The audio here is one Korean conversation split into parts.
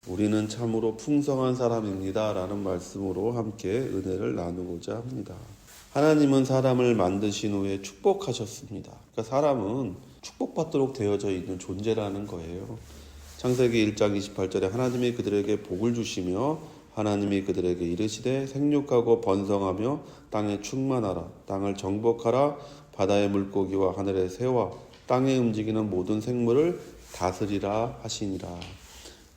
우리는 참으로 풍성한 사람입니다 라는 말씀으로 함께 은혜를 나누고자 합니다. 하나님은 사람을 만드신 후에 축복하셨습니다. 그러니까 사람은 축복받도록 되어져 있는 존재라는 거예요. 창세기 1장 28절에 하나님이 그들에게 복을 주시며 하나님이 그들에게 이르시되 생육하고 번성하며 땅에 충만하라. 땅을 정복하라. 바다의 물고기와 하늘의 새와 땅에 움직이는 모든 생물을 다스리라 하시니라.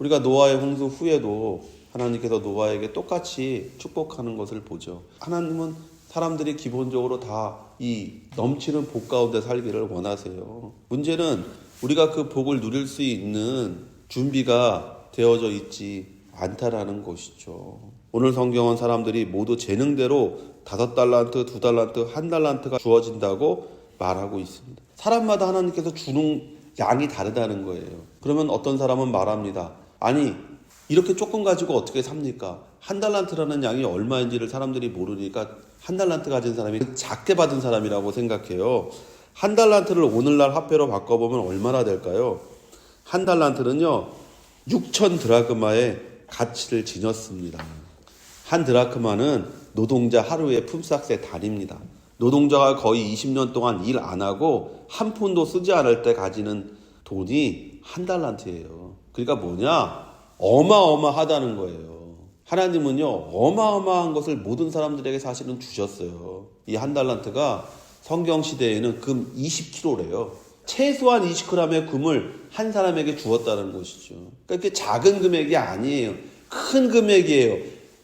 우리가 노아의 홍수 후에도 하나님께서 노아에게 똑같이 축복하는 것을 보죠. 하나님은 사람들이 기본적으로 다 이 넘치는 복 가운데 살기를 원하세요. 문제는 우리가 그 복을 누릴 수 있는 준비가 되어져 있지 않다라는 것이죠. 오늘 성경은 사람들이 모두 재능대로 5달란트, 2달란트, 1달란트가 주어진다고 말하고 있습니다. 사람마다 하나님께서 주는 양이 다르다는 거예요. 그러면 어떤 사람은 말합니다. 아니, 이렇게 조금 가지고 어떻게 삽니까? 1달란트라는 양이 얼마인지를 사람들이 모르니까 1달란트 가진 사람이 작게 받은 사람이라고 생각해요. 1달란트를 오늘날 화폐로 바꿔보면 얼마나 될까요? 1달란트는요 6천 드라크마의 가치를 지녔습니다. 1 드라크마는 노동자 하루의 품삯의 단위입니다. 노동자가 거의 20년 동안 일 안 하고 한 푼도 쓰지 않을 때 가지는 돈이 1달란트예요. 그러니까 뭐냐? 어마어마하다는 거예요. 하나님은요 어마어마한 것을 모든 사람들에게 사실은 주셨어요. 이 1달란트가 성경시대에는 금 20kg래요. 최소한 20g의 금을 한 사람에게 주었다는 것이죠. 그러니까 이게 작은 금액이 아니에요. 큰 금액이에요.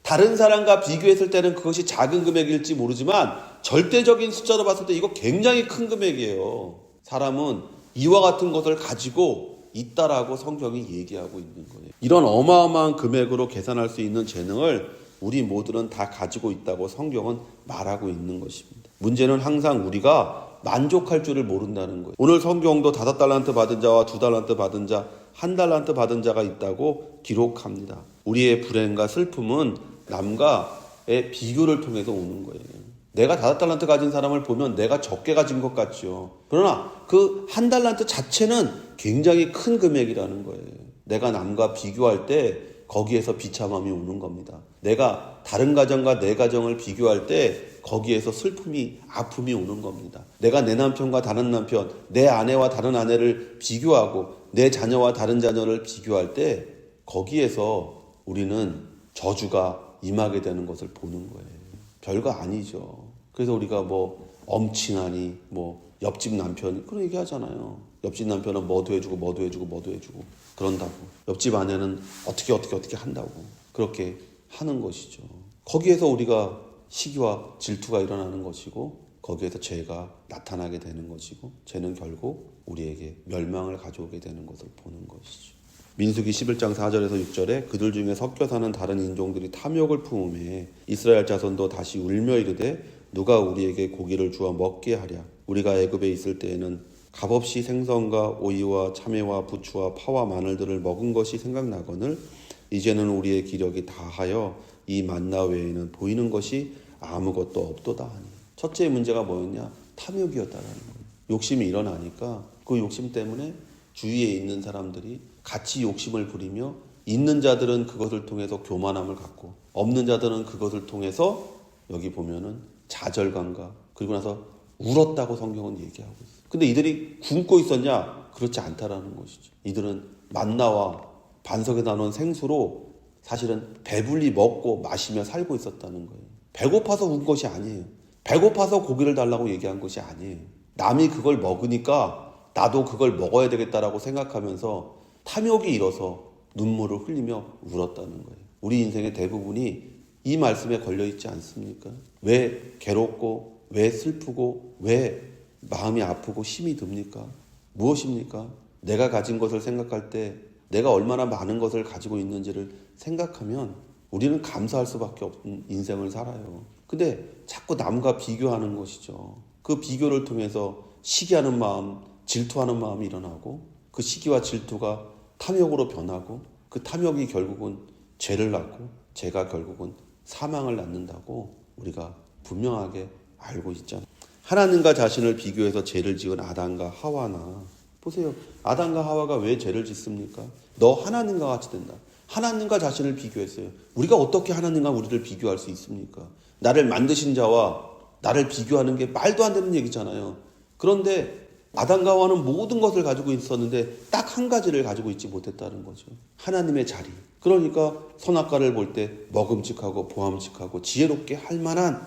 다른 사람과 비교했을 때는 그것이 작은 금액일지 모르지만 절대적인 숫자로 봤을 때 이거 굉장히 큰 금액이에요. 사람은 이와 같은 것을 가지고 있다라고 성경이 얘기하고 있는 거예요. 이런 어마어마한 금액으로 계산할 수 있는 재능을 우리 모두는 다 가지고 있다고 성경은 말하고 있는 것입니다. 문제는 항상 우리가 만족할 줄을 모른다는 거예요. 오늘 성경도 5달란트 받은 자와 2달란트 받은 자, 1달란트 받은 자가 있다고 기록합니다. 우리의 불행과 슬픔은 남과의 비교를 통해서 오는 거예요. 내가 5달란트 가진 사람을 보면 내가 적게 가진 것 같죠. 그러나 그 1달란트 자체는 굉장히 큰 금액이라는 거예요. 내가 남과 비교할 때 거기에서 비참함이 오는 겁니다. 내가 다른 가정과 내 가정을 비교할 때 거기에서 슬픔이, 아픔이 오는 겁니다. 내가 내 남편과 다른 남편, 내 아내와 다른 아내를 비교하고 내 자녀와 다른 자녀를 비교할 때 거기에서 우리는 저주가 임하게 되는 것을 보는 거예요. 별거 아니죠. 그래서 우리가 뭐 엄친아니, 뭐 옆집 남편이 그런 얘기 하잖아요. 옆집 남편은 뭐도 해주고 뭐도 해주고 뭐도 해주고 그런다고. 옆집 아내는 어떻게 한다고 그렇게 하는 것이죠. 거기에서 우리가 시기와 질투가 일어나는 것이고 거기에서 죄가 나타나게 되는 것이고 죄는 결국 우리에게 멸망을 가져오게 되는 것을 보는 것이죠. 민수기 11장 4절에서 6절에 그들 중에 섞여 사는 다른 인종들이 탐욕을 품음에 이스라엘 자손도 다시 울며 이르되 누가 우리에게 고기를 주어 먹게 하랴. 우리가 애굽에 있을 때에는 값없이 생선과 오이와 참외와 부추와 파와 마늘들을 먹은 것이 생각나거늘 이제는 우리의 기력이 다하여 이 만나 외에는 보이는 것이 아무것도 없도다 하니. 첫째 문제가 뭐였냐? 탐욕이었다라는 거예요. 욕심이 일어나니까 그 욕심 때문에 주위에 있는 사람들이 같이 욕심을 부리며 있는 자들은 그것을 통해서 교만함을 갖고 없는 자들은 그것을 통해서 여기 보면은 좌절감과 그리고 나서 울었다고 성경은 얘기하고 있어요. 근데 이들이 굶고 있었냐? 그렇지 않다라는 것이죠. 이들은 만나와 반석에 나눈 생수로 사실은 배불리 먹고 마시며 살고 있었다는 거예요. 배고파서 운 것이 아니에요. 배고파서 고기를 달라고 얘기한 것이 아니에요. 남이 그걸 먹으니까 나도 그걸 먹어야 되겠다라고 생각하면서 탐욕이 일어서 눈물을 흘리며 울었다는 거예요. 우리 인생의 대부분이 이 말씀에 걸려있지 않습니까? 왜 괴롭고 왜 슬프고 왜 마음이 아프고 힘이 듭니까? 무엇입니까? 내가 가진 것을 생각할 때 내가 얼마나 많은 것을 가지고 있는지를 생각하면 우리는 감사할 수밖에 없는 인생을 살아요. 근데 자꾸 남과 비교하는 것이죠. 그 비교를 통해서 시기하는 마음, 질투하는 마음이 일어나고 그 시기와 질투가 탐욕으로 변하고 그 탐욕이 결국은 죄를 낳고 죄가 결국은 사망을 낳는다고 우리가 분명하게 알고 있잖아요. 하나님과 자신을 비교해서 죄를 지은 아담과 하와나 보세요. 아담과 하와가 왜 죄를 짓습니까? 너 하나님과 같이 된다. 하나님과 자신을 비교했어요. 우리가 어떻게 하나님과 우리를 비교할 수 있습니까? 나를 만드신 자와 나를 비교하는 게 말도 안 되는 얘기잖아요. 그런데 아담과 하와는 모든 것을 가지고 있었는데 딱 한 가지를 가지고 있지 못했다는 거죠. 하나님의 자리. 그러니까 선악과를 볼 때 먹음직하고 보암직하고 지혜롭게 할 만한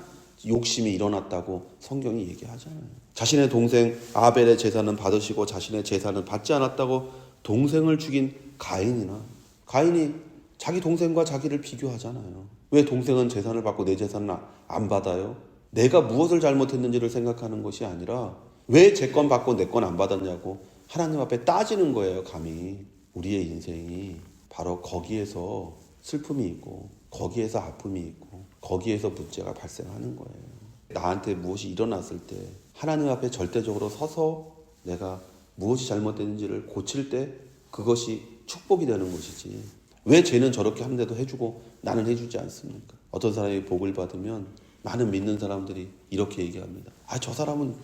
욕심이 일어났다고 성경이 얘기하잖아요. 자신의 동생 아벨의 제사는 받으시고 자신의 제사는 받지 않았다고 동생을 죽인 가인이 자기 동생과 자기를 비교하잖아요. 왜 동생은 제사를 받고 내 제사는 안 받아요? 내가 무엇을 잘못했는지를 생각하는 것이 아니라 왜 제 건 받고 내 건 안 받았냐고 하나님 앞에 따지는 거예요. 감히. 우리의 인생이 바로 거기에서 슬픔이 있고 거기에서 아픔이 있고 거기에서 문제가 발생하는 거예요. 나한테 무엇이 일어났을 때 하나님 앞에 절대적으로 서서 내가 무엇이 잘못됐는지를 고칠 때 그것이 축복이 되는 것이지. 왜 쟤는 저렇게 하는데도 해주고 나는 해주지 않습니까? 어떤 사람이 복을 받으면 많은 믿는 사람들이 이렇게 얘기합니다. 저 사람은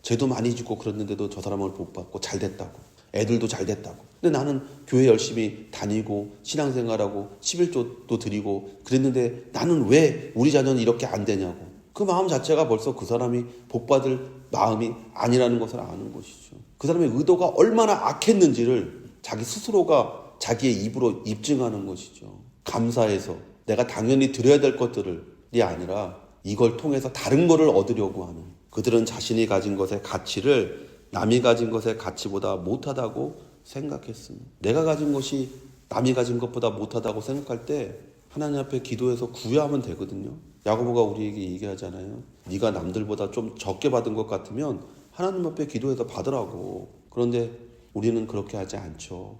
쟤도 많이 주고 그랬는데도 저 사람을 복 받고 잘 됐다고. 애들도 잘 됐다고. 근데 나는 교회 열심히 다니고 신앙생활하고 11조도 드리고 그랬는데 나는 왜 우리 자녀는 이렇게 안 되냐고. 그 마음 자체가 벌써 그 사람이 복 받을 마음이 아니라는 것을 아는 것이죠. 그 사람의 의도가 얼마나 악했는지를 자기 스스로가 자기의 입으로 입증하는 것이죠. 감사해서 내가 당연히 드려야 될 것들이 아니라 이걸 통해서 다른 것을 얻으려고 하는. 그들은 자신이 가진 것의 가치를 남이 가진 것의 가치보다 못하다고 생각했습니다. 내가 가진 것이 남이 가진 것보다 못하다고 생각할 때 하나님 앞에 기도해서 구해하면 되거든요. 야고보가 우리에게 얘기하잖아요. 네가 남들보다 좀 적게 받은 것 같으면 하나님 앞에 기도해서 받으라고. 그런데 우리는 그렇게 하지 않죠.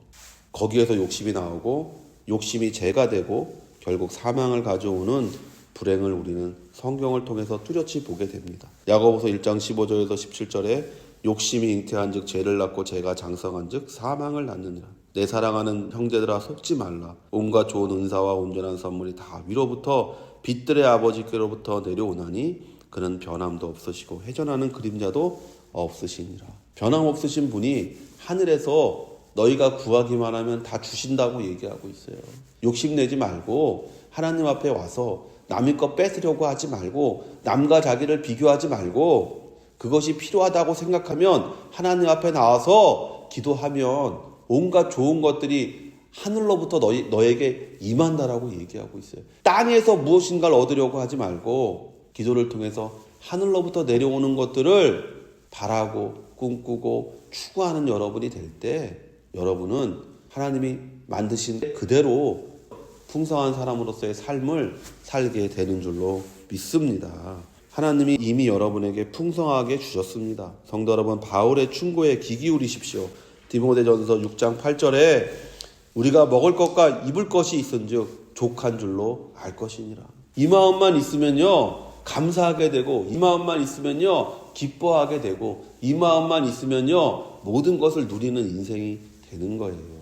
거기에서 욕심이 나오고 욕심이 죄가 되고 결국 사망을 가져오는 불행을 우리는 성경을 통해서 뚜렷이 보게 됩니다. 야고보서 1장 15절에서 17절에 욕심이 잉태한 즉 죄를 낳고 죄가 장성한 즉 사망을 낳느니라. 내 사랑하는 형제들아 속지 말라. 온갖 좋은 은사와 온전한 선물이 다 위로부터 빛들의 아버지께로부터 내려오나니 그는 변함도 없으시고 회전하는 그림자도 없으시니라. 변함 없으신 분이 하늘에서 너희가 구하기만 하면 다 주신다고 얘기하고 있어요. 욕심내지 말고 하나님 앞에 와서 남의 것 뺏으려고 하지 말고 남과 자기를 비교하지 말고 그것이 필요하다고 생각하면 하나님 앞에 나와서 기도하면 온갖 좋은 것들이 하늘로부터 너에게 임한다라고 얘기하고 있어요. 땅에서 무엇인가를 얻으려고 하지 말고 기도를 통해서 하늘로부터 내려오는 것들을 바라고 꿈꾸고 추구하는 여러분이 될 때 여러분은 하나님이 만드신 그대로 풍성한 사람으로서의 삶을 살게 되는 줄로 믿습니다. 하나님이 이미 여러분에게 풍성하게 주셨습니다. 성도 여러분, 바울의 충고에 귀 기울이십시오. 디모데전서 6장 8절에 우리가 먹을 것과 입을 것이 있은즉 족한 줄로 알 것이니라. 이 마음만 있으면요 감사하게 되고 이 마음만 있으면요 기뻐하게 되고 이 마음만 있으면요 모든 것을 누리는 인생이 되는 거예요.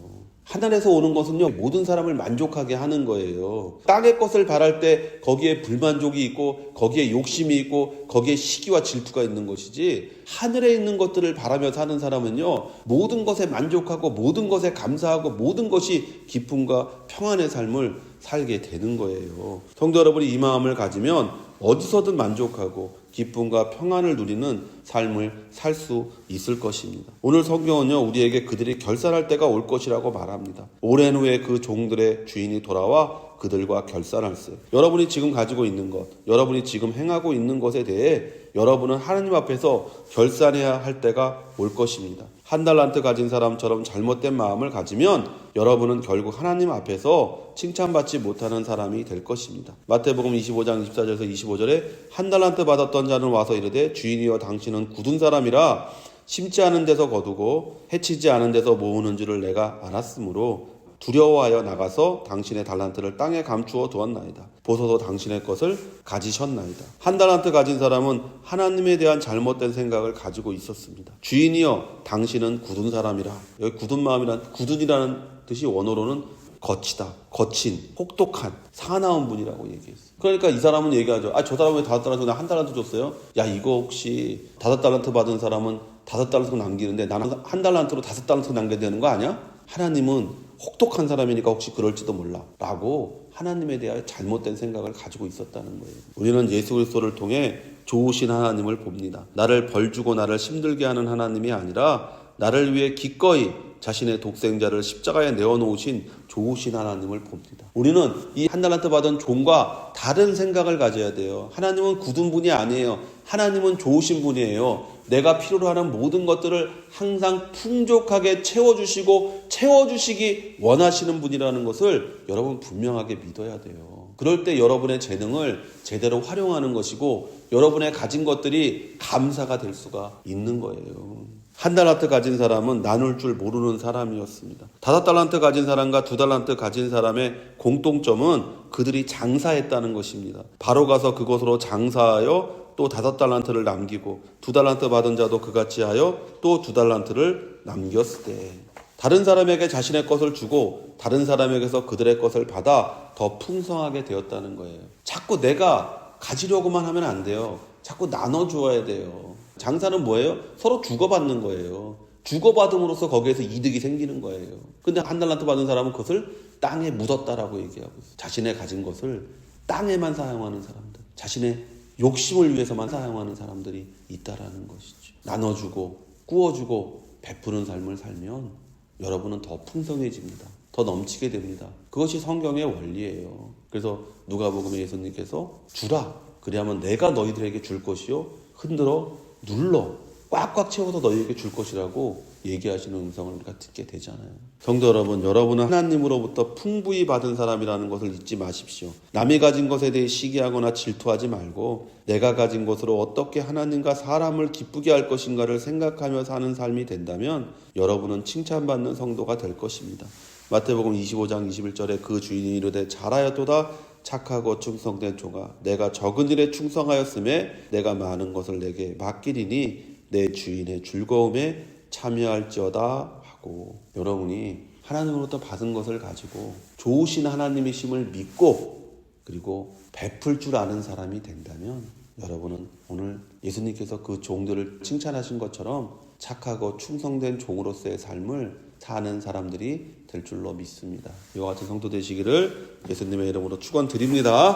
하늘에서 오는 것은요 모든 사람을 만족하게 하는 거예요. 땅의 것을 바랄 때 거기에 불만족이 있고 거기에 욕심이 있고 거기에 시기와 질투가 있는 것이지 하늘에 있는 것들을 바라며 사는 사람은요 모든 것에 만족하고 모든 것에 감사하고 모든 것이 기쁨과 평안의 삶을 살게 되는 거예요. 성도 여러분이 이 마음을 가지면 어디서든 만족하고 기쁨과 평안을 누리는 삶을 살 수 있을 것입니다. 오늘 성경은요 우리에게 그들이 결산할 때가 올 것이라고 말합니다. 오랜 후에 그 종들의 주인이 돌아와 그들과 결산할세. 여러분이 지금 가지고 있는 것, 여러분이 지금 행하고 있는 것에 대해 여러분은 하나님 앞에서 결산해야 할 때가 올 것입니다. 한 달란트 가진 사람처럼 잘못된 마음을 가지면 여러분은 결국 하나님 앞에서 칭찬받지 못하는 사람이 될 것입니다. 마태복음 25장 24절에서 25절에 한 달란트 받았던 자는 와서 이르되 주인이여 당신은 굳은 사람이라 심지 않은 데서 거두고 해치지 않은 데서 모으는 줄을 내가 알았으므로 두려워하여 나가서 당신의 달란트를 땅에 감추어 두었나이다. 보소서 당신의 것을 가지셨나이다. 한 달란트 가진 사람은 하나님에 대한 잘못된 생각을 가지고 있었습니다. 주인이여 당신은 굳은 사람이라. 여기 굳은 마음이란 굳은이라는 뜻이 원어로는 거치다, 거친, 혹독한, 사나운 분이라고 얘기했어요. 그러니까 이 사람은 얘기하죠. 저 사람은 왜 5달란트, 나 1달란트 줬어요? 야, 이거 혹시 5달란트 받은 사람은 5달란트 남기는데 나는 1달란트로 5달란트 남겨야 되는 거 아니야? 하나님은 혹독한 사람이니까 혹시 그럴지도 몰라 라고 하나님에 대하여 잘못된 생각을 가지고 있었다는 거예요. 우리는 예수 그리스도를 통해 좋으신 하나님을 봅니다. 나를 벌주고 나를 힘들게 하는 하나님이 아니라 나를 위해 기꺼이 자신의 독생자를 십자가에 내어놓으신 좋으신 하나님을 봅니다. 우리는 이 한 달란트 받은 종과 다른 생각을 가져야 돼요. 하나님은 굳은 분이 아니에요. 하나님은 좋으신 분이에요. 내가 필요로 하는 모든 것들을 항상 풍족하게 채워주시기 원하시는 분이라는 것을 여러분 분명하게 믿어야 돼요. 그럴 때 여러분의 재능을 제대로 활용하는 것이고 여러분의 가진 것들이 감사가 될 수가 있는 거예요. 한 달란트 가진 사람은 나눌 줄 모르는 사람이었습니다. 5달란트 가진 사람과 2달란트 가진 사람의 공통점은 그들이 장사했다는 것입니다. 바로 가서 그곳으로 장사하여 또 5달란트를 남기고 2달란트 받은 자도 그같이 하여 또 2달란트를 남겼을 때 다른 사람에게 자신의 것을 주고 다른 사람에게서 그들의 것을 받아 더 풍성하게 되었다는 거예요. 자꾸 내가 가지려고만 하면 안 돼요. 자꾸 나눠주어야 돼요. 장사는 뭐예요? 서로 주고받는 거예요. 주고받음으로써 거기에서 이득이 생기는 거예요. 근데 한 달란트 받은 사람은 그것을 땅에 묻었다라고 얘기하고 있어요. 자신의 가진 것을 땅에만 사용하는 사람들, 자신의 욕심을 위해서만 사용하는 사람들이 있다라는 것이죠. 나눠주고 꾸어주고 베푸는 삶을 살면 여러분은 더 풍성해집니다. 더 넘치게 됩니다. 그것이 성경의 원리예요. 그래서 누가복음에 예수님께서 주라. 그리하면 내가 너희들에게 줄 것이요 흔들어 눌러 꽉꽉 채워서 너희에게 줄 것이라고 얘기하시는 음성을 우리가 듣게 되잖아요. 성도 여러분, 여러분은 하나님으로부터 풍부히 받은 사람이라는 것을 잊지 마십시오. 남이 가진 것에 대해 시기하거나 질투하지 말고 내가 가진 것으로 어떻게 하나님과 사람을 기쁘게 할 것인가를 생각하며 사는 삶이 된다면 여러분은 칭찬받는 성도가 될 것입니다. 마태복음 25장 21절에 그 주인이 이르되 잘하였도다 착하고 충성된 종아 내가 적은 일에 충성하였음에 내가 많은 것을 내게 맡기리니 내 주인의 즐거움에 참여할지어다 하고 여러분이 하나님으로부터 받은 것을 가지고 좋으신 하나님이심을 믿고 그리고 베풀 줄 아는 사람이 된다면 여러분은 오늘 예수님께서 그 종들을 칭찬하신 것처럼 착하고 충성된 종으로서의 삶을 사는 사람들이 될 줄로 믿습니다. 이와 같은 성도 되시기를 예수님의 이름으로 축원드립니다.